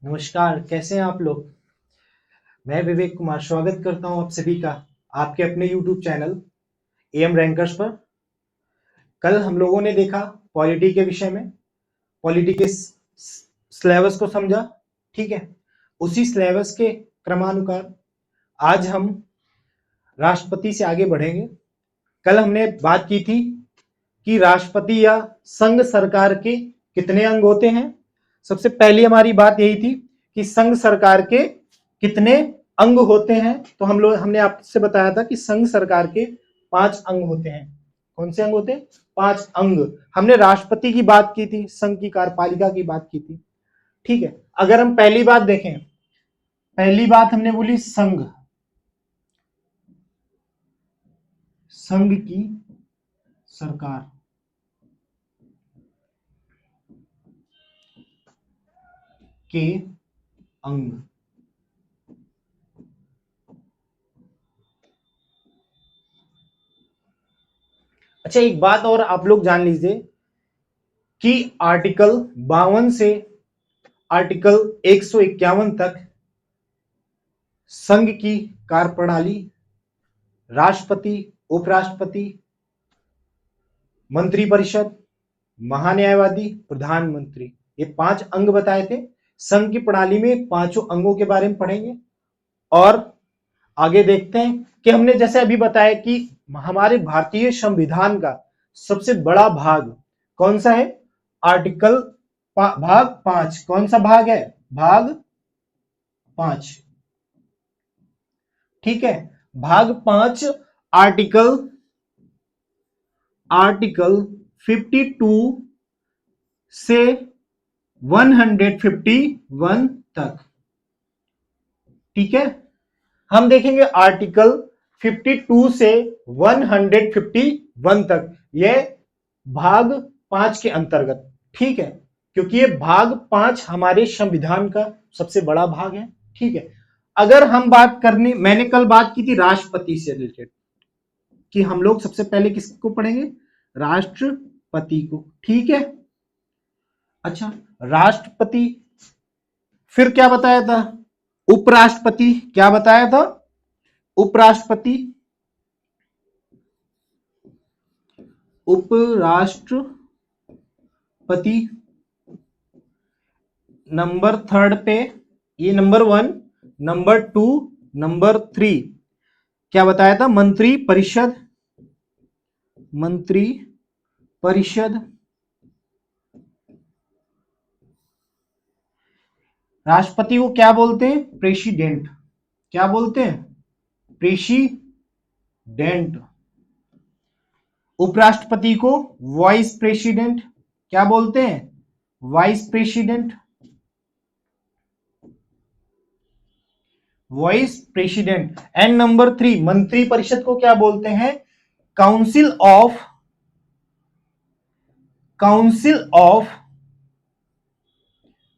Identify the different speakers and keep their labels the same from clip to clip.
Speaker 1: नमस्कार, कैसे हैं आप लोग। मैं विवेक कुमार स्वागत करता हूं आप सभी का आपके अपने YouTube चैनल एम रैंकर्स पर। कल हम लोगों ने देखा पॉलिटी के विषय में, पॉलिटी के सिलेबस को समझा। ठीक है, उसी सिलेबस के क्रमानुसार आज हम राष्ट्रपति से आगे बढ़ेंगे। कल हमने बात की थी कि राष्ट्रपति या संघ सरकार के कितने अंग होते हैं। सबसे पहली हमारी बात यही थी कि संघ सरकार के कितने अंग होते हैं। तो हमने आपसे बताया था कि संघ सरकार के 5 अंग होते हैं। कौन से अंग होते हैं? 5 अंग। हमने राष्ट्रपति की बात की थी, संघ की कार्यपालिका की बात की थी। ठीक है, अगर हम पहली बात देखें, पहली बात हमने बोली संघ, संघ की सरकार। के अंग। अच्छा, एक बात और आप लोग जान लीजिए कि आर्टिकल 52 से आर्टिकल 151 तक संघ की कार्यप्रणाली, राष्ट्रपति, उपराष्ट्रपति, मंत्रिपरिषद, महान्यायवादी, प्रधानमंत्री, ये 5 अंग बताए थे। संघ की प्रणाली में 5 अंगों के बारे में पढ़ेंगे। और आगे देखते हैं कि हमने जैसे अभी बताया कि हमारे भारतीय संविधान का सबसे बड़ा भाग कौन सा है? आर्टिकल भाग 5। कौन सा भाग है? भाग 5। ठीक है, भाग 5 आर्टिकल 52 से 151 तक। ठीक है, हम देखेंगे आर्टिकल 52 से 151 तक, यह भाग 5 के अंतर्गत। ठीक है, क्योंकि ये भाग 5 हमारे संविधान का सबसे बड़ा भाग है। ठीक है, अगर हम बात करने, मैंने कल बात की थी राष्ट्रपति से रिलेटेड कि हम लोग सबसे पहले किसको पढ़ेंगे? राष्ट्रपति को। ठीक है, अच्छा, राष्ट्रपति, फिर क्या बताया था? उपराष्ट्रपति। क्या बताया था? उपराष्ट्रपति, उपराष्ट्रपति नंबर 3 पे, ये नंबर 1, नंबर 2, नंबर 3 क्या बताया था? मंत्री परिषद, मंत्री परिषद, राष्ट्रपति को क्या बोलते हैं? प्रेसिडेंट। क्या बोलते हैं? प्रेसिडेंट। उपराष्ट्रपति को वाइस प्रेसिडेंट। क्या बोलते हैं? Vice president, vice president. And number 3, मंत्री परिषद को क्या बोलते हैं? Council of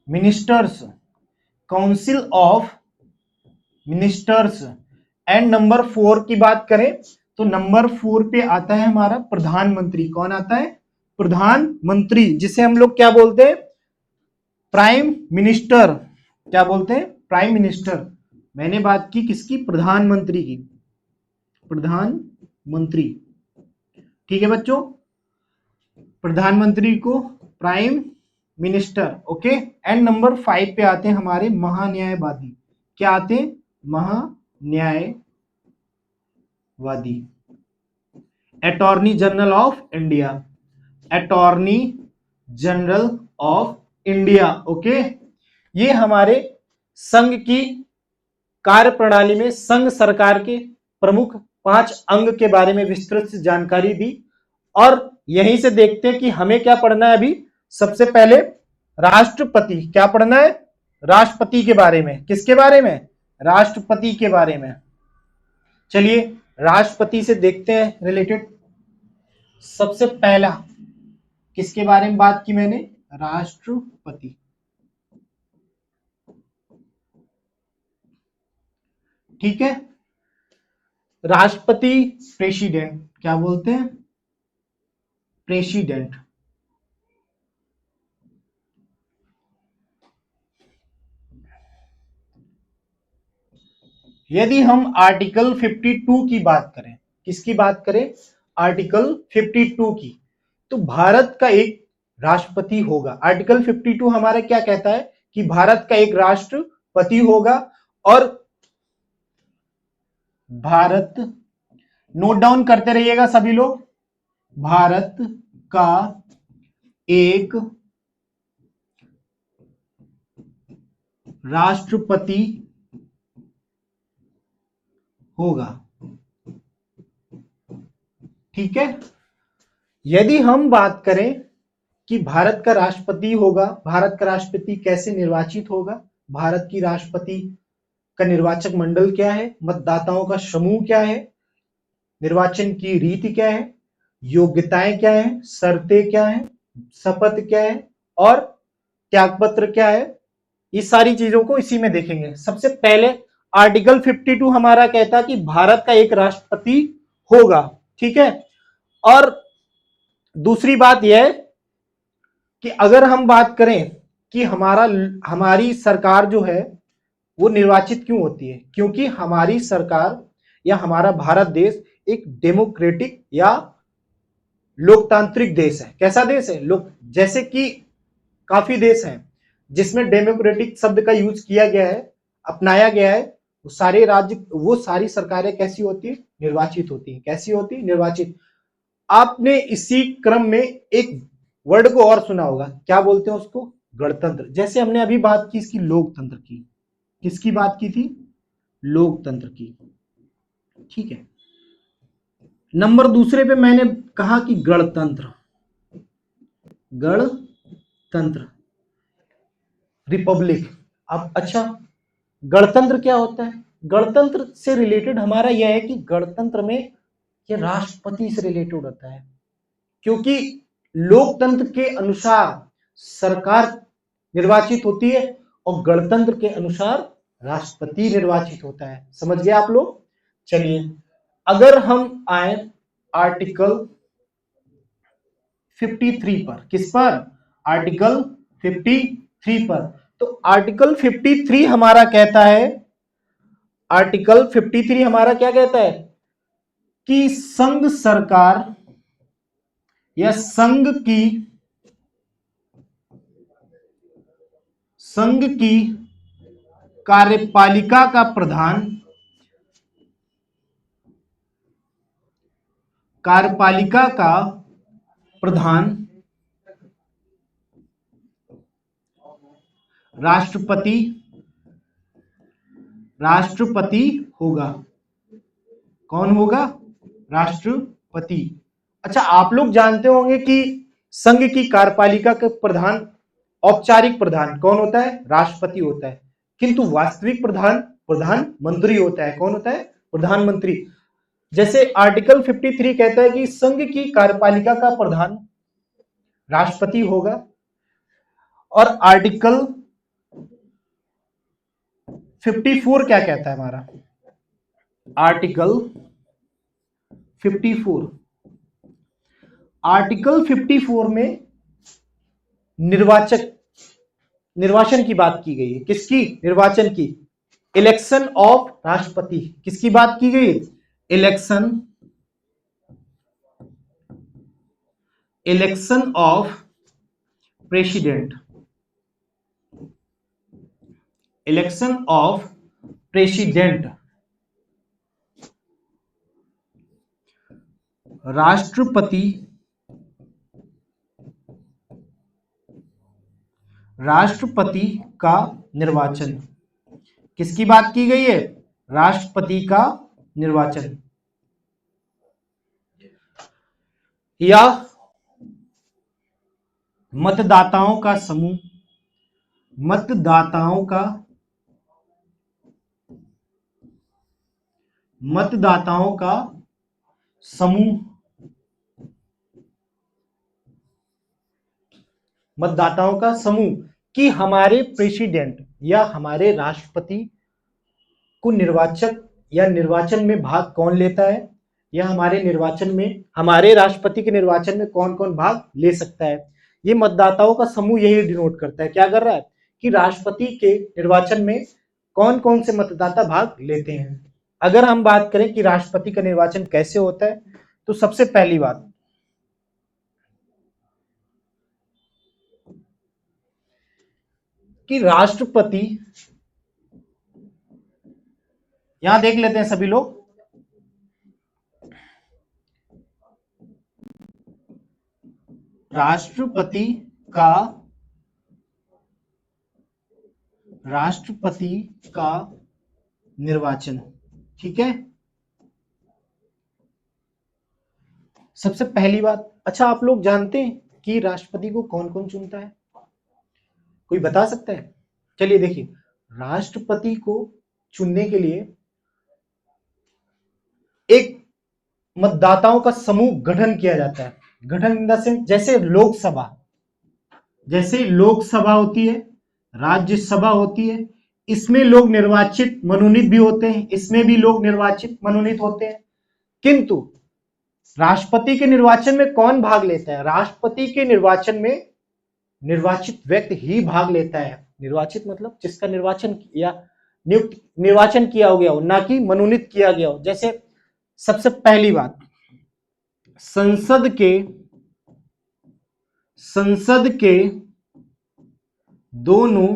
Speaker 1: ministers, council of ministers. And number 4 की बात करें तो नंबर 4 पे आता है हमारा प्रधानमंत्री। कौन आता है? प्रधानमंत्री, जिसे हम लोग क्या बोलते हैं? Prime minister. क्या बोलते हैं? Prime minister. मैंने बात की किसकी? प्रधानमंत्री की, प्रधानमंत्री। ठीक है बच्चों, प्रधानमंत्री को prime minister. Okay, and number 5 पे आते हैं हमारे महान्यायवादी। क्या आते हैं? महान्यायवादी, attorney general of India, attorney general of India. Okay, ये हमारे संघ की कार्यप्रणाली में संघ सरकार के प्रमुख 5 अंग के बारे में विस्तृत जानकारी दी। और यहीं से देखते हैं कि हमें क्या पढ़ना है अभी। सबसे पहले राष्ट्रपति, क्या पढ़ना है? राष्ट्रपति के बारे में। किसके बारे में? राष्ट्रपति के बारे में। चलिए राष्ट्रपति से देखते हैं रिलेटेड। सबसे पहला किसके बारे में बात की मैंने? राष्ट्रपति। ठीक है, राष्ट्रपति प्रेसिडेंट। क्या बोलते हैं? प्रेसिडेंट। यदि हम आर्टिकल 52 की बात करें, किसकी बात करें? आर्टिकल 52 की, तो भारत का एक राष्ट्रपति होगा। आर्टिकल 52 हमारा क्या कहता है कि भारत का एक राष्ट्रपति होगा, और भारत, नोट डाउन करते रहिएगा सभी लोग, भारत का एक राष्ट्रपति होगा। ठीक है, यदि हम बात करें कि भारत का राष्ट्रपति होगा, भारत का राष्ट्रपति कैसे निर्वाचित होगा, भारत की राष्ट्रपति का निर्वाचक मंडल क्या है, मतदाताओं का समूह क्या है, निर्वाचन की रीति क्या है, योग्यताएं क्या है, शर्तें क्या है, शपथ क्या है, और त्यागपत्र क्या है, ये सारी चीजों को इसी में देखेंगे। सबसे पहले आर्टिकल 52 हमारा कहता है कि भारत का एक राष्ट्रपति होगा। ठीक है, और दूसरी बात यह है कि अगर हम बात करें कि हमारी सरकार जो है वो निर्वाचित क्यों होती है, क्योंकि हमारी सरकार या हमारा भारत देश एक डेमोक्रेटिक या लोकतांत्रिक देश है। कैसा देश है? लोक, जैसे कि काफी देश हैं जिसमें डेमोक्रेटिक शब्द का यूज किया गया है, अपनाया गया है, वो सारे राज्य, वो सारी सरकारें कैसी होती है? निर्वाचित होती है। कैसी होती है? निर्वाचित। आपने इसी क्रम में एक वर्ड को और सुना होगा, क्या बोलते हैं उसको? गणतंत्र। जैसे हमने अभी बात की इसकी लोकतंत्र की, किसकी बात की थी? लोकतंत्र की। ठीक है, नंबर दूसरे पे मैंने कहा कि गणतंत्र, गणतंत्र, रिपब्लिक। अब अच्छा, गणतंत्र क्या होता है? गणतंत्र से रिलेटेड हमारा यह है कि गणतंत्र में यह राष्ट्रपति से रिलेटेड होता है, क्योंकि लोकतंत्र के अनुसार सरकार निर्वाचित होती है और गणतंत्र के अनुसार राष्ट्रपति निर्वाचित होता है। समझ गए आप लोग? चलिए, अगर हम आए आर्टिकल 53 पर, किस पर? आर्टिकल 53 पर। तो आर्टिकल 53 हमारा कहता है, आर्टिकल 53 हमारा क्या कहता है कि संघ सरकार या संघ की कार्यपालिका का प्रधान, कार्यपालिका का प्रधान राष्ट्रपति होगा। कौन होगा? राष्ट्रपति। अच्छा, आप लोग जानते होंगे कि संघ की कार्यपालिका के प्रधान, औपचारिक प्रधान कौन होता है? राष्ट्रपति होता है, किंतु वास्तविक प्रधान प्रधानमंत्री होता है। कौन होता है? प्रधानमंत्री। जैसे आर्टिकल 53 कहता है कि संघ की कार्यपालिका का प्रधान राष्ट्रपति होगा, और आर्टिकल 54 क्या कहता है हमारा? आर्टिकल 54, आर्टिकल 54 में निर्वाचन की बात की गई है। किसकी? निर्वाचन की, इलेक्शन ऑफ राष्ट्रपति। किसकी बात की गई? Election of president, election of president. राष्ट्रपति का निर्वाचन। किसकी बात की गई है? राष्ट्रपति का निर्वाचन। या मतदाताओं का समूह, मतदाताओं का समूह, मतदाताओं का समूह कि हमारे प्रेसिडेंट या हमारे राष्ट्रपति को निर्वाचन में भाग कौन लेता है, या हमारे राष्ट्रपति के निर्वाचन में कौन कौन भाग ले सकता है। ये मतदाताओं का समूह यही डिनोट करता है। क्या कर रहा है कि राष्ट्रपति के निर्वाचन में कौन कौन से मतदाता भाग लेते हैं। अगर हम बात करें कि राष्ट्रपति का निर्वाचन कैसे होता है, तो सबसे पहली बात, कि राष्ट्रपति, यहां देख लेते हैं सभी लोग, राष्ट्रपति का निर्वाचन, ठीक है। सबसे पहली बात, अच्छा आप लोग जानते हैं कि राष्ट्रपति को कौन कौन चुनता है? कोई बता सकता है? चलिए देखिए, राष्ट्रपति को चुनने के लिए एक मतदाताओं का समूह गठन किया जाता है। गठन इन द सेंस, जैसे लोकसभा होती है, राज्यसभा होती है, इसमें लोग निर्वाचित मनोनीत भी होते हैं, इसमें भी लोग निर्वाचित मनोनीत होते हैं। किंतु राष्ट्रपति के निर्वाचन में कौन भाग लेता है? राष्ट्रपति के निर्वाचन में निर्वाचित व्यक्ति ही भाग लेता है। निर्वाचित मतलब जिसका निर्वाचन या निर्वाचन किया हो गया हो, ना कि मनोनीत किया गया हो। जैसे सबसे पहली बात, संसद के दोनों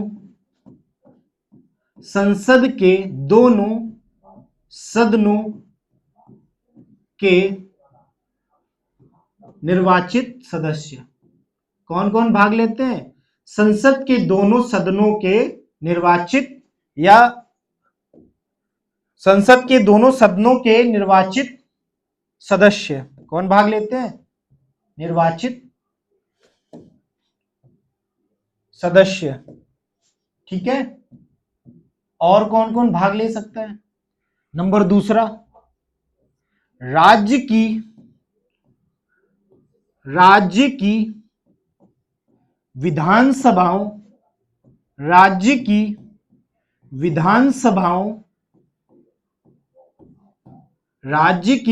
Speaker 1: सदनों के निर्वाचित सदस्य कौन कौन भाग लेते हैं? संसद के दोनों सदनों के निर्वाचित या संसद के दोनों सदनों के निर्वाचित सदस्य कौन भाग लेते हैं? निर्वाचित सदस्य, ठीक है। और कौन कौन भाग ले सकता है? नंबर दूसरा, राज्य की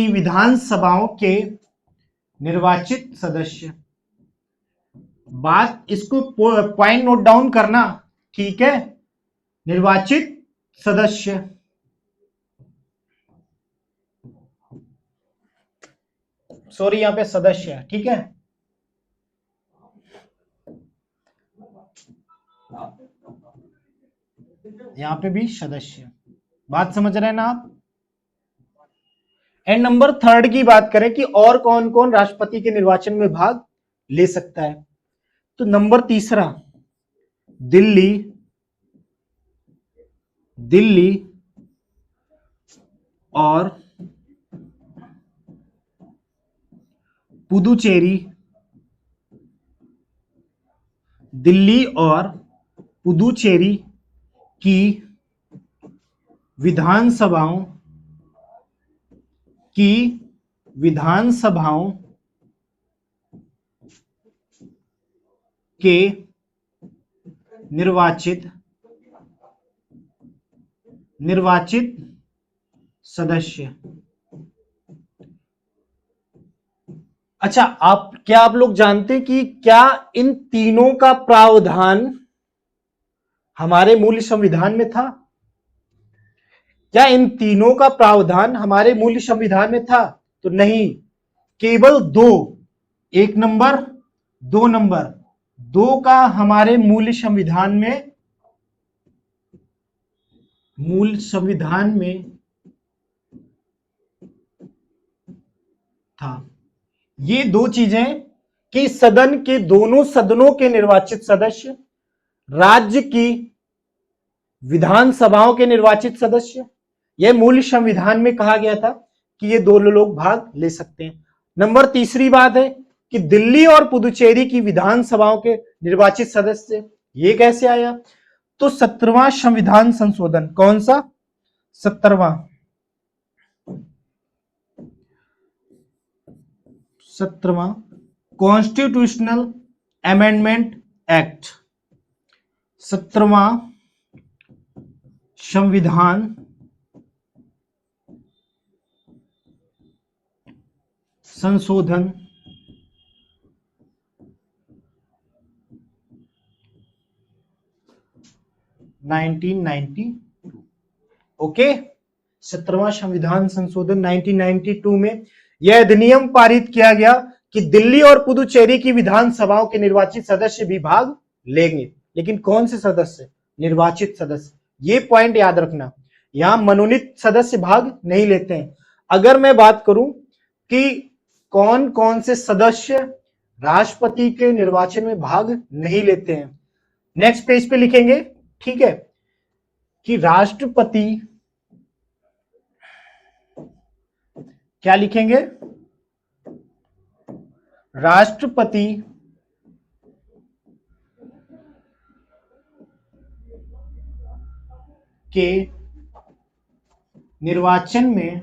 Speaker 1: विधानसभाओं के निर्वाचित सदस्य। बात, इसको पॉइंट नोट डाउन करना, ठीक है। निर्वाचित सदस्य, सॉरी यहां पे सदस्य, ठीक है। यहां पे भी सदस्य, बात समझ रहे हैं ना आप? एंड नंबर थर्ड की बात करें कि और कौन कौन राष्ट्रपति के निर्वाचन में भाग ले सकता है, तो नंबर तीसरा, दिल्ली और पुदुचेरी की विधानसभाओं के निर्वाचित सदस्य। अच्छा, आप लोग जानते हैं कि क्या इन तीनों का प्रावधान हमारे मूल संविधान में था? क्या इन तीनों का प्रावधान हमारे मूल संविधान में था? तो नहीं, केवल दो, एक नंबर, दो नंबर, दो का हमारे मूल संविधान में था। ये दो चीजें कि सदन के दोनों सदनों के निर्वाचित सदस्य, राज्य की विधानसभाओं के निर्वाचित सदस्य, यह मूल संविधान में कहा गया था कि ये दोनों लोग भाग ले सकते हैं। नंबर तीसरी बात है कि दिल्ली और पुदुचेरी की विधानसभाओं के निर्वाचित सदस्य, ये कैसे आया? तो 17वां संविधान संशोधन, कौन सा? 17वां कॉन्स्टिट्यूशनल अमेंडमेंट एक्ट, 17वां संविधान संशोधन 1992। ओके। 17वां संविधान संशोधन 1992 में यह अधिनियम पारित किया गया कि दिल्ली और पुदुचेरी की विधानसभाओं के निर्वाचित सदस्य भी भाग लेंगे। लेकिन कौन से सदस्य? निर्वाचित सदस्य। ये पॉइंट याद रखना, यहां मनोनीत सदस्य भाग नहीं लेते हैं। अगर मैं बात करूं कि कौन कौन से सदस्य राष्ट्रपति के निर्वाचन में भाग नहीं लेते हैं, नेक्स्ट पेज पे लिखेंगे, ठीक है, कि राष्ट्रपति, क्या लिखेंगे? राष्ट्रपति के निर्वाचन में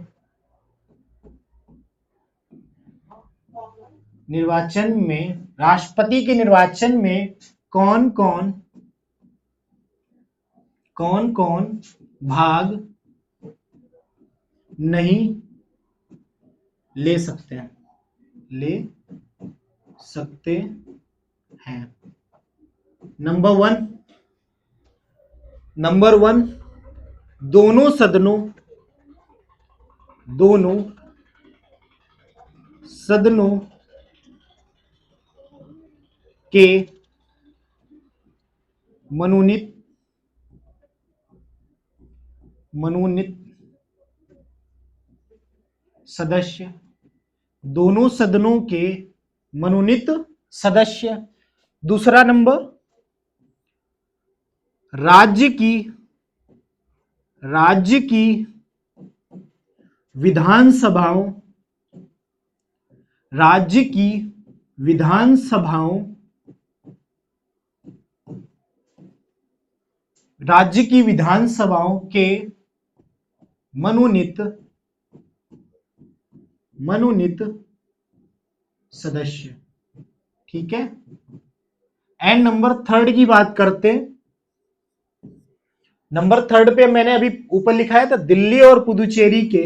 Speaker 1: राष्ट्रपति के निर्वाचन में कौन कौन भाग नहीं ले सकते हैं, नंबर वन, दोनों सदनों के मनोनीत सदस्य, दोनों सदनों के मनोनीत सदस्य। दूसरा नंबर, राज्य की विधानसभाओं के मनोनीत सदस्य, ठीक है। एंड नंबर थर्ड की बात करते हैं। नंबर थर्ड पे मैंने अभी ऊपर लिखा है था, दिल्ली और पुदुचेरी के,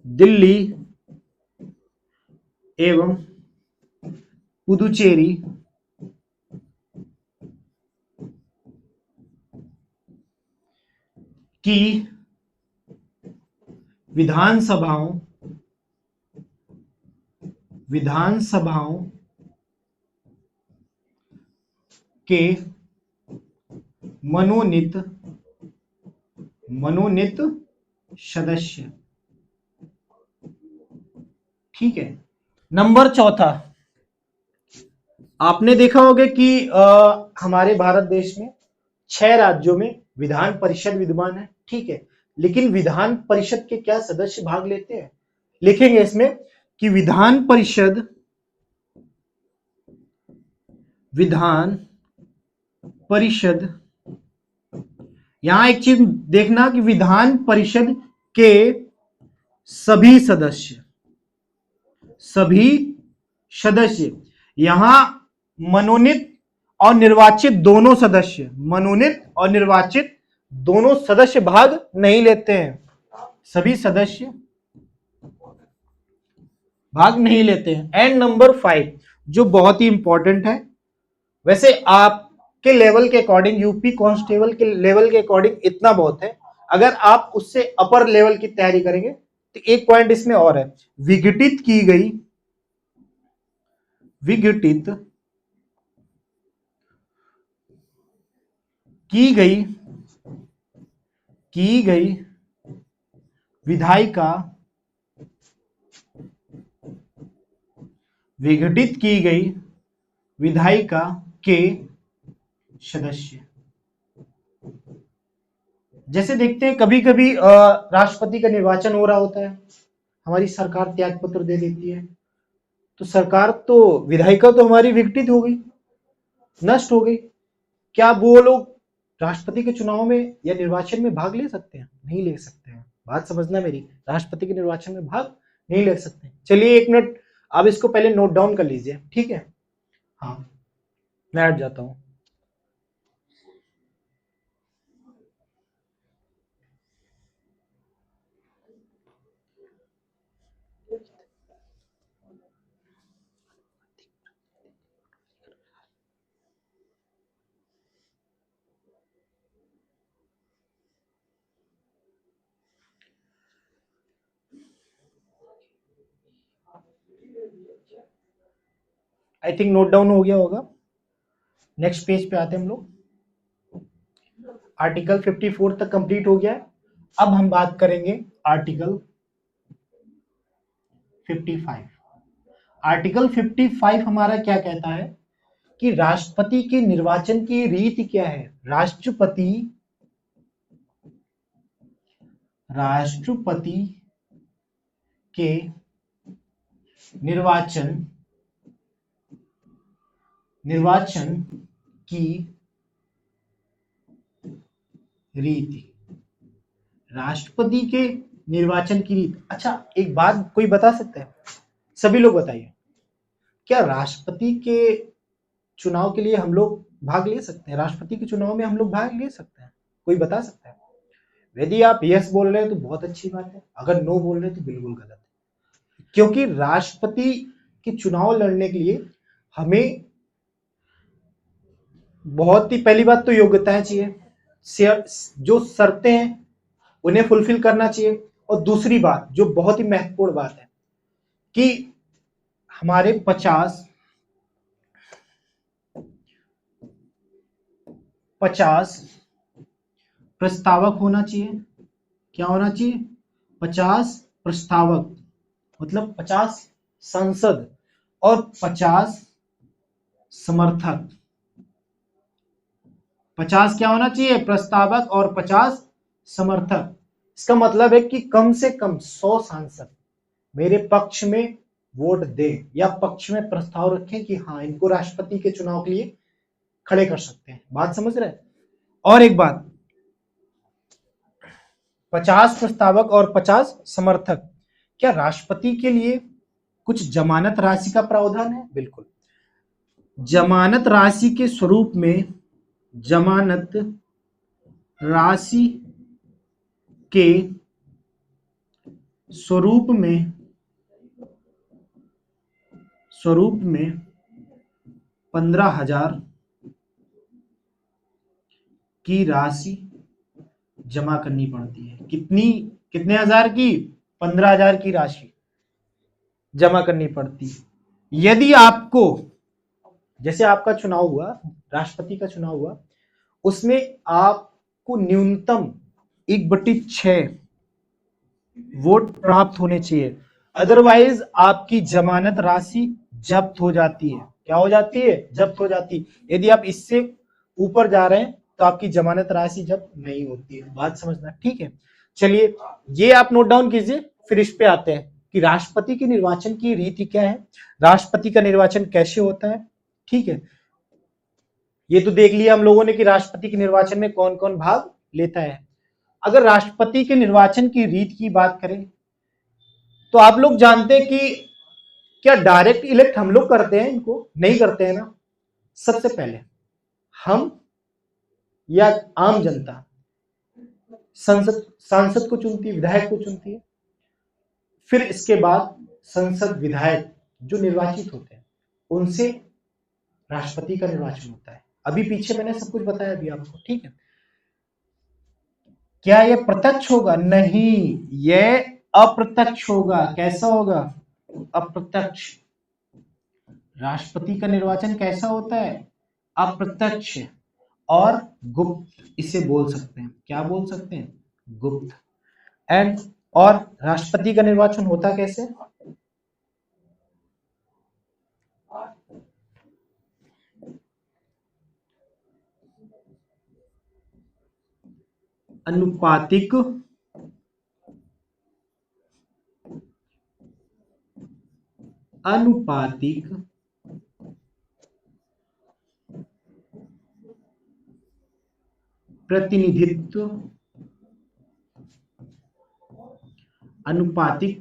Speaker 1: दिल्ली एवं पुदुचेरी की विधानसभाओं के मनोनीत सदस्य, ठीक है। नंबर चौथा, आपने देखा होगा कि हमारे भारत देश में 6 राज्यों में विधान परिषद विद्यमान है, ठीक है। लेकिन विधान परिषद के क्या सदस्य भाग लेते हैं? लिखेंगे इसमें कि विधान परिषद, यहां एक चीज देखना कि विधान परिषद के सभी सदस्य यहां मनोनीत और निर्वाचित दोनों सदस्य भाग नहीं लेते हैं। सभी सदस्य भाग नहीं लेते हैं। एंड नंबर 5 जो बहुत ही इंपॉर्टेंट है, वैसे आपके लेवल के अकॉर्डिंग, यूपी कांस्टेबल के लेवल के अकॉर्डिंग इतना बहुत है। अगर आप उससे अपर लेवल की तैयारी करेंगे तो एक पॉइंट इसमें और है, विघटित की गई विधायिका, विघटित की गई विधायिका के सदस्य। जैसे देखते हैं कभी कभी राष्ट्रपति का निर्वाचन हो रहा होता है, हमारी सरकार त्याग पत्र दे देती है, तो सरकार तो, विधायिका तो हमारी विघटित हो गई, नष्ट हो गई। क्या वो लोग राष्ट्रपति के चुनाव में या निर्वाचन में भाग ले सकते हैं? नहीं ले सकते हैं। बात समझना मेरी, राष्ट्रपति के निर्वाचन में भाग नहीं ले सकते। चलिए एक मिनट, आप इसको पहले नोट डाउन कर लीजिए, ठीक है। हाँ, मैं हट जाता हूं। आई थिंक नोट डाउन हो गया होगा। नेक्स्ट पेज पे आते हैं हम लोग। आर्टिकल 54 तक कंप्लीट हो गया है। अब हम बात करेंगे आर्टिकल 55। आर्टिकल 55 हमारा क्या कहता है कि राष्ट्रपति के निर्वाचन की रीति क्या है। राष्ट्रपति के निर्वाचन की रीति। राष्ट्रपति के निर्वाचन की रीति। अच्छा, एक बात कोई बता सकता है? सभी लोग बताइए, क्या राष्ट्रपति के चुनाव के लिए हम लोग भाग ले सकते हैं? राष्ट्रपति के चुनाव में हम लोग भाग ले सकते हैं? कोई बता सकता है? यदि आप यस बोल रहे हैं तो बहुत अच्छी बात है, अगर नो बोल रहे हैं तो बिल्कुल गलत है। क्योंकि राष्ट्रपति के चुनाव लड़ने के लिए हमें बहुत ही, पहली बात तो योग्यताएं चाहिए, जो शर्तें हैं उन्हें फुलफिल करना चाहिए। और दूसरी बात जो बहुत ही महत्वपूर्ण बात है कि हमारे 50 प्रस्तावक होना चाहिए। क्या होना चाहिए? 50 प्रस्तावक, मतलब 50 सांसद और 50 समर्थक। 50 क्या होना चाहिए? प्रस्तावक और 50 समर्थक। इसका मतलब है कि कम से कम 100 सांसद मेरे पक्ष में वोट दे या पक्ष में प्रस्ताव रखें कि हाँ, इनको राष्ट्रपति के चुनाव के लिए खड़े कर सकते हैं। बात समझ रहे हैं? और एक बात, 50 प्रस्तावक और 50 समर्थक। क्या राष्ट्रपति के लिए कुछ जमानत राशि का प्रावधान है? बिल्कुल। जमानत राशि के स्वरूप में, जमानत राशि के स्वरूप में 15,000 की राशि जमा करनी पड़ती है। कितने हजार की? 15,000 की राशि जमा करनी पड़ती है। यदि आपको, जैसे आपका चुनाव हुआ, राष्ट्रपति का चुनाव हुआ, उसमें आपको न्यूनतम 1/6 वोट प्राप्त होने चाहिए, अदरवाइज आपकी जमानत राशि जब्त हो जाती है। क्या हो जाती है? जब्त हो जाती है। यदि आप इससे ऊपर जा रहे हैं तो आपकी जमानत राशि जब्त नहीं होती है। बात समझना, ठीक है? चलिए, ये आप नोट डाउन कीजिए। फिर इस पे आते हैं कि राष्ट्रपति के निर्वाचन की रीति क्या है, राष्ट्रपति का निर्वाचन कैसे होता है। ठीक है, ये तो देख लिया हम लोगों ने कि राष्ट्रपति के निर्वाचन में कौन कौन भाग लेता है। अगर राष्ट्रपति के निर्वाचन की रीत की बात करें तो आप लोग जानते हैं कि क्या डायरेक्ट इलेक्ट हम लोग करते हैं? इनको नहीं करते हैं ना। सबसे पहले हम या आम जनता सांसद को चुनती है, विधायक को चुनती है। फिर इसके बाद संसद विधायक जो निर्वाचित होते हैं उनसे राष्ट्रपति का निर्वाचन होता है। अभी पीछे मैंने सब कुछ बताया अभी आपको, ठीक है? क्या यह प्रत्यक्ष होगा? नहीं, यह अप्रत्यक्ष होगा। कैसा होगा? अप्रत्यक्ष। राष्ट्रपति का निर्वाचन कैसा होता है? अप्रत्यक्ष और गुप्त इसे बोल सकते हैं। क्या बोल सकते हैं? गुप्त। एंड और राष्ट्रपति का निर्वाचन होता कैसे? अनुपातिक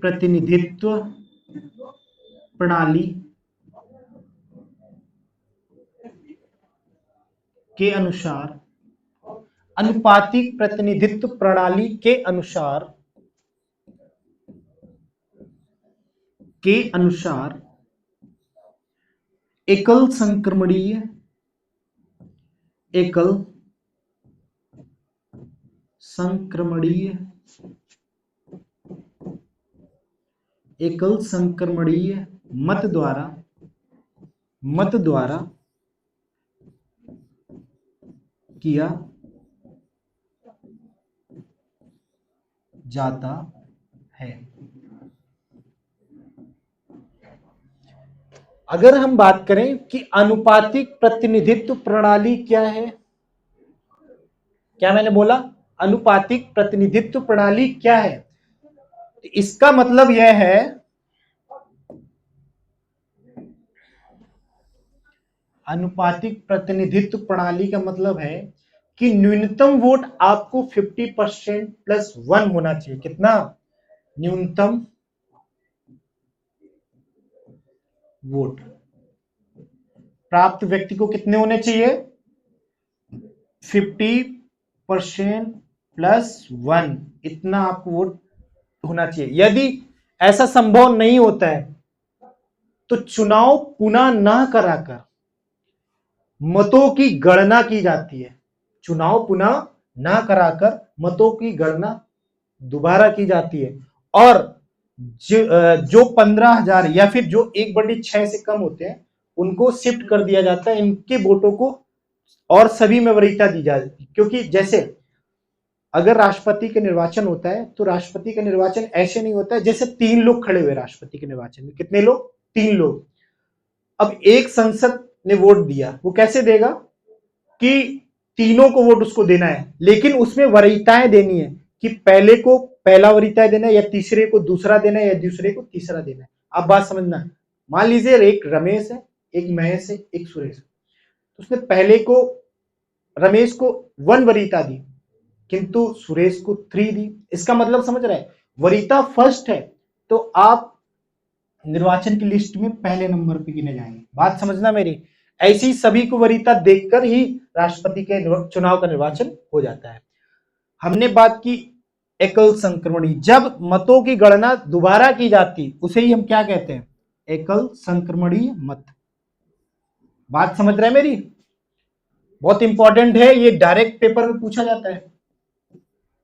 Speaker 1: प्रतिनिधित्व प्रणाली के अनुसार, अनुपातिक प्रतिनिधित्व प्रणाली के अनुसार एकल संक्रमणीय मत द्वारा मत द्वारा किया जाता है। अगर हम बात करें कि अनुपातिक प्रतिनिधित्व प्रणाली क्या है, क्या मैंने बोला अनुपातिक प्रतिनिधित्व प्रणाली क्या है, इसका मतलब यह है अनुपातिक प्रतिनिधित्व प्रणाली का मतलब है कि न्यूनतम वोट आपको 50% प्लस 1 होना चाहिए। कितना? न्यूनतम वोट प्राप्त व्यक्ति को कितने होने चाहिए? 50% प्लस 1, इतना आपको वोट होना चाहिए। यदि ऐसा संभव नहीं होता है तो चुनाव पुनः न कराकर मतों की गणना की जाती है। चुनाव पुनः न कराकर मतों की गणना दोबारा की जाती है और जो 15,000 या फिर जो 1/6 से कम होते हैं उनको शिफ्ट कर दिया जाता है, इनके वोटों को और सभी में वरीयता दी जाती है। क्योंकि जैसे अगर राष्ट्रपति का निर्वाचन होता है तो राष्ट्रपति का निर्वाचन ऐसे नहीं होता है जैसे 3 लोग खड़े हुए राष्ट्रपति के निर्वाचन में। कितने लोग? 3 लोग। अब एक संसद ने वोट दिया, वो कैसे देगा कि तीनों को वोट उसको देना है, लेकिन उसमें वरीयताएं देनी है कि पहले को पहला वरीयता देना है या तीसरे को दूसरा देना है या दूसरे को तीसरा देना है। आप बात समझना। मान लीजिए एक रमेश है, एक महेश है, एक सुरेश है, तो उसने पहले को रमेश को 1 वरीयता दी किंतु सुरेश को 3 दी। इसका मतलब समझ रहे हैं, वरीयता फर्स्ट है तो आप निर्वाचन की लिस्ट में पहले नंबर पे गिने जाएंगे। बात समझना मेरी। ऐसी सभी को वरीयता देखकर ही राष्ट्रपति के चुनाव का निर्वाचन हो जाता है। हमने बात की एकल संक्रमणी, जब मतों की गणना दोबारा की जाती उसे ही हम क्या कहते हैं? एकल संक्रमणीय मत। बात समझ रहे हैं मेरी? बहुत इंपॉर्टेंट है, ये डायरेक्ट पेपर में पूछा जाता है।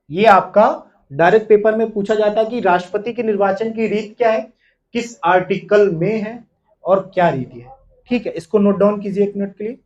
Speaker 1: ये आपका डायरेक्ट पेपर में पूछा जाता है कि राष्ट्रपति के निर्वाचन की रीत क्या है, किस आर्टिकल में है और क्या रीति है। ठीक है, इसको नोट डाउन कीजिए 1 मिनट के लिए।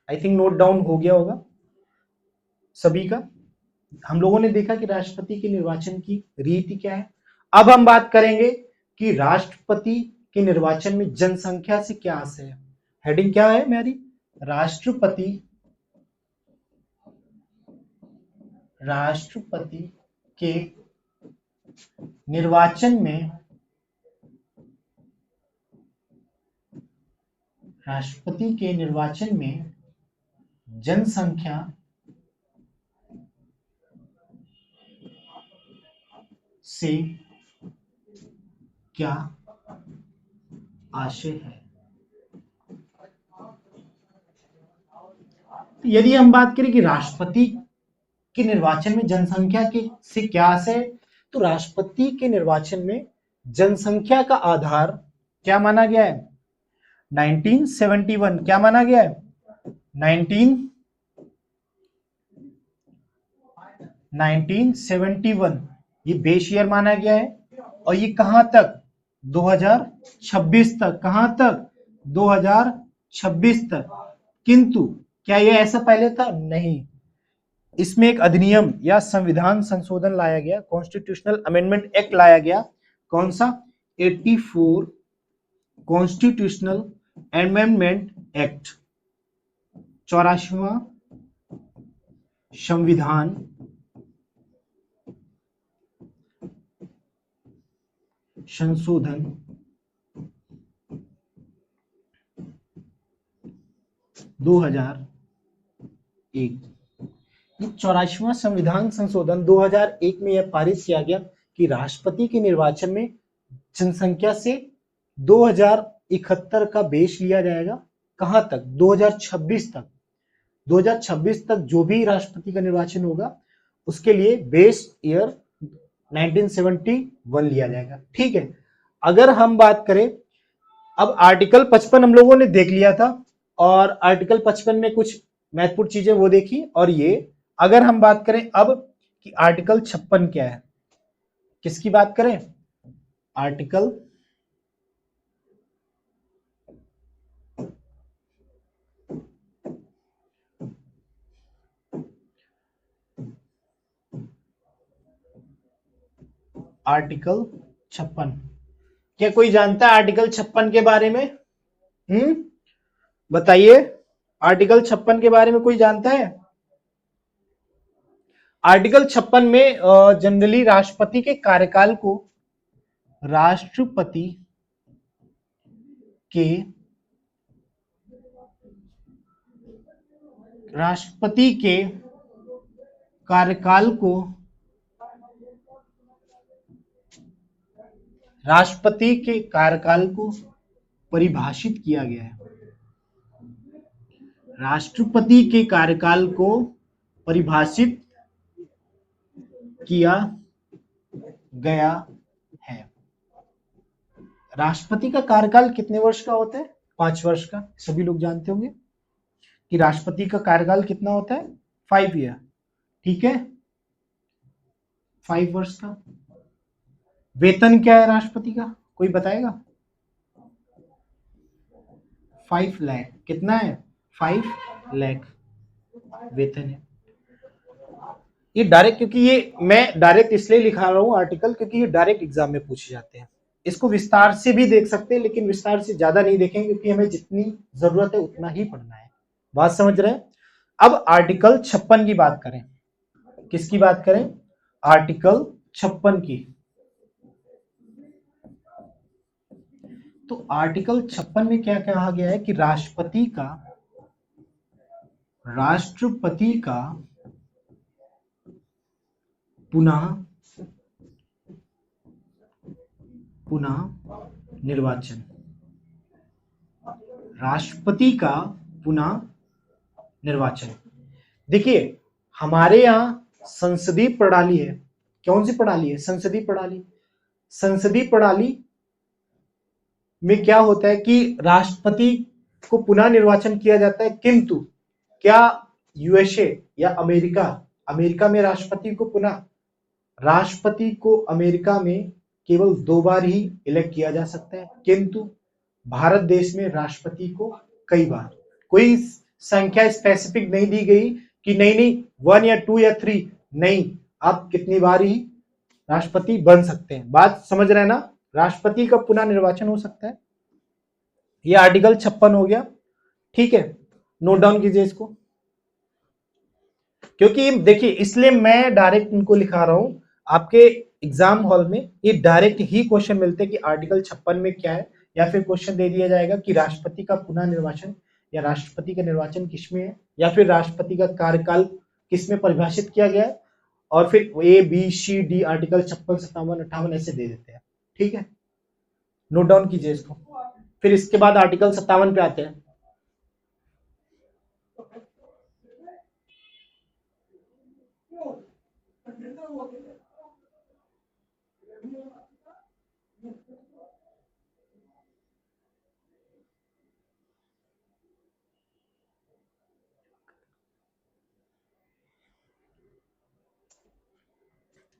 Speaker 1: आई थिंक नोट डाउन हो गया होगा सभी का। हम लोगों ने देखा कि राष्ट्रपति के निर्वाचन की रीति क्या है। अब हम बात करेंगे कि राष्ट्रपति के निर्वाचन में जनसंख्या से क्या आशय है। हेडिंग क्या है मेरी? राष्ट्रपति के निर्वाचन में जनसंख्या से क्या आशय है। यदि हम बात करें कि राष्ट्रपति के निर्वाचन में जनसंख्या के से क्या आशय है, तो राष्ट्रपति के निर्वाचन में जनसंख्या का आधार क्या माना गया है? 1971 क्या माना गया है? 1971 ये बेस ईयर माना गया है और ये कहां तक? 2026 तक। कहां तक? 2026 तक। किंतु क्या ये ऐसा पहले था? नहीं। इसमें एक अधिनियम या संविधान संशोधन लाया गया, कॉन्स्टिट्यूशनल अमेंडमेंट एक्ट लाया गया। कौन सा? 84 कॉन्स्टिट्यूशनल अमेंडमेंट एक्ट, 84वां संविधान संशोधन 2001। 84वां संविधान संशोधन 2001 में यह पारित किया गया कि राष्ट्रपति के निर्वाचन में जनसंख्या से 2071 का बेस लिया जाएगा। कहां तक? 2026 तक। 2026 तक जो भी राष्ट्रपति का निर्वाचन होगा उसके लिए बेस ईयर 1971 लिया जाएगा। ठीक है, अगर हम बात करें, अब आर्टिकल 55 हम लोगों ने देख लिया था, और आर्टिकल 55 में कुछ महत्वपूर्ण चीजें वो देखी, और ये अगर हम बात करें अब कि आर्टिकल 56 क्या है, किसकी बात करें, आर्टिकल आर्टिकल 56, क्या कोई जानता है आर्टिकल 56 के बारे में? बताइए, आर्टिकल 56 के बारे में कोई जानता है? आर्टिकल 56 में जनरली राष्ट्रपति के कार्यकाल को राष्ट्रपति के कार्यकाल को राष्ट्रपति के कार्यकाल को परिभाषित किया गया है। राष्ट्रपति के कार्यकाल को परिभाषित किया गया है। राष्ट्रपति का कार्यकाल कितने वर्ष का होता है? 5 वर्ष का। सभी लोग जानते होंगे कि राष्ट्रपति का कार्यकाल कितना होता है? 5 ईयर। ठीक है, 5 वर्ष का। वेतन क्या है राष्ट्रपति का, कोई बताएगा? 5 लाख। कितना है? 5 लाख वेतन है। ये डायरेक्ट, क्योंकि ये मैं डायरेक्ट इसलिए लिखा रहा हूं आर्टिकल, क्योंकि ये डायरेक्ट एग्जाम में पूछे जाते हैं। इसको विस्तार से भी देख सकते हैं, लेकिन विस्तार से ज्यादा नहीं देखेंगे, क्योंकि हमें जितनी जरूरत है उतना ही पढ़ना है। बात समझ रहे हैं? अब आर्टिकल 56 की बात करें। किसकी बात करें? आर्टिकल 56 की। तो आर्टिकल 56 में क्या कहा गया है कि राष्ट्रपति का पुनः निर्वाचन। राष्ट्रपति का पुनः निर्वाचन। देखिए, हमारे यहां संसदीय प्रणाली है। कौन सी प्रणाली है? संसदीय प्रणाली। संसदीय प्रणाली में क्या होता है कि राष्ट्रपति को पुनः निर्वाचन किया जाता है, किंतु क्या यूएसए या अमेरिका में राष्ट्रपति को अमेरिका में केवल 2 बार ही इलेक्ट किया जा सकता है, किंतु भारत देश में राष्ट्रपति को कई बार। कोई संख्या स्पेसिफिक नहीं दी गई कि नहीं 1 या 2 या 3, नहीं, आप कितनी बार ही राष्ट्रपति बन सकते हैं। बात समझ रहे हैं ना? राष्ट्रपति का पुनः निर्वाचन हो सकता है। ये आर्टिकल 56 हो गया। ठीक है, नोट डाउन कीजिए इसको, क्योंकि देखिए इसलिए मैं डायरेक्ट इनको लिखा रहा हूं। आपके एग्जाम हॉल में ये डायरेक्ट ही क्वेश्चन मिलते हैं कि आर्टिकल 56 में क्या है, या फिर क्वेश्चन दे दिया जाएगा कि राष्ट्रपति का पुनः निर्वाचन या राष्ट्रपति का निर्वाचन किसमें है, या फिर राष्ट्रपति का कार्यकाल किसमें परिभाषित किया गया है, और फिर A B C D article 56, 57, 58 ऐसे दे देते हैं। ठीक है, नोट डाउन कीजिए इसको। फिर इसके बाद आर्टिकल 57 पे आते हैं।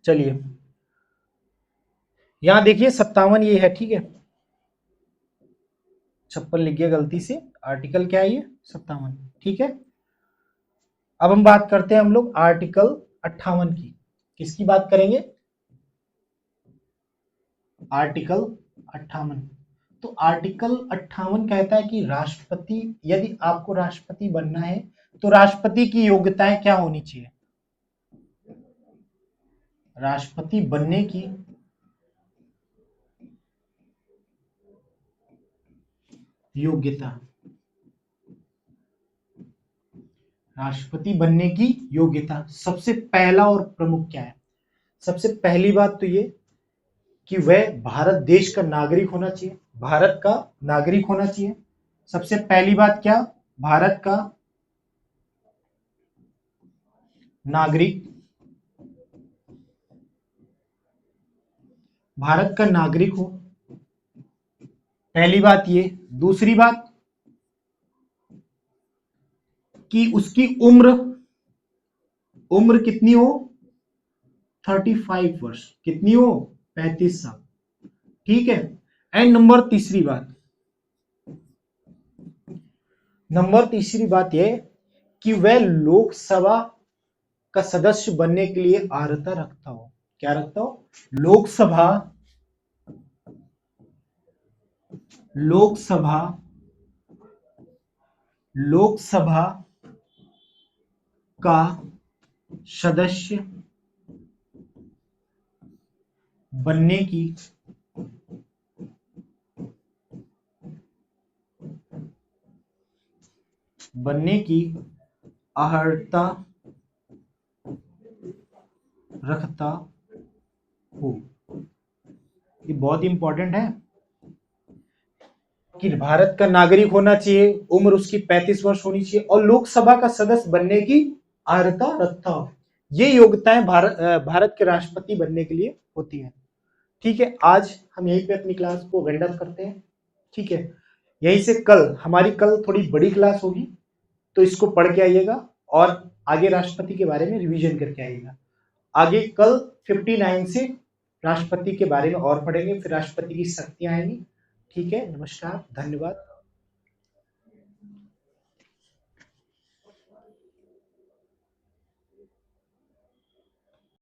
Speaker 1: चलिए, यहां देखिए 57 ये है। ठीक है, 56 लिख गया गलती से। आर्टिकल क्या है ये? 57। ठीक है, अब हम बात करते हैं हम लोग आर्टिकल 58 की। किसकी बात करेंगे? आर्टिकल 58। तो आर्टिकल 58 कहता है कि राष्ट्रपति, यदि आपको राष्ट्रपति बनना है तो राष्ट्रपति की योग्यताएं क्या होनी चाहिए? राष्ट्रपति बनने की योग्यता। राष्ट्रपति बनने की योग्यता सबसे पहला और प्रमुख क्या है? सबसे पहली बात तो ये कि वह भारत देश का नागरिक होना चाहिए। भारत का नागरिक होना चाहिए। सबसे पहली बात क्या? भारत का नागरिक भारत का नागरिक हो, पहली बात ये। दूसरी बात कि उसकी उम्र उम्र कितनी हो, 35 वर्ष, कितनी हो, 35 साल, ठीक है। एंड नंबर तीसरी बात यह कि वह लोकसभा का सदस्य बनने के लिए अर्हता रखता हो। क्या रखता हो? लोकसभा लोकसभा लोकसभा का सदस्य बनने की अर्हता रखता हो। ये बहुत इंपॉर्टेंट है कि भारत का नागरिक होना चाहिए, उम्र उसकी 35 वर्ष होनी चाहिए और लोकसभा का सदस्य बनने की अर्हता रखता हो। ये योग्यताएं भारत के राष्ट्रपति बनने के लिए होती है। ठीक है, आज हम यहीं पे अपनी क्लास को वाइंड अप करते हैं। ठीक है, यहीं से हमारी कल थोड़ी बड़ी क्लास होगी, तो इसको पढ़ के आइएगा और आगे राष्ट्रपति के बारे में रिवीजन करके आइएगा। आगे कल 59 से राष्ट्रपति के बारे में और पढ़ेंगे, फिर राष्ट्रपति की शक्तियां आएंगी। ठीक है, नमस्कार, धन्यवाद।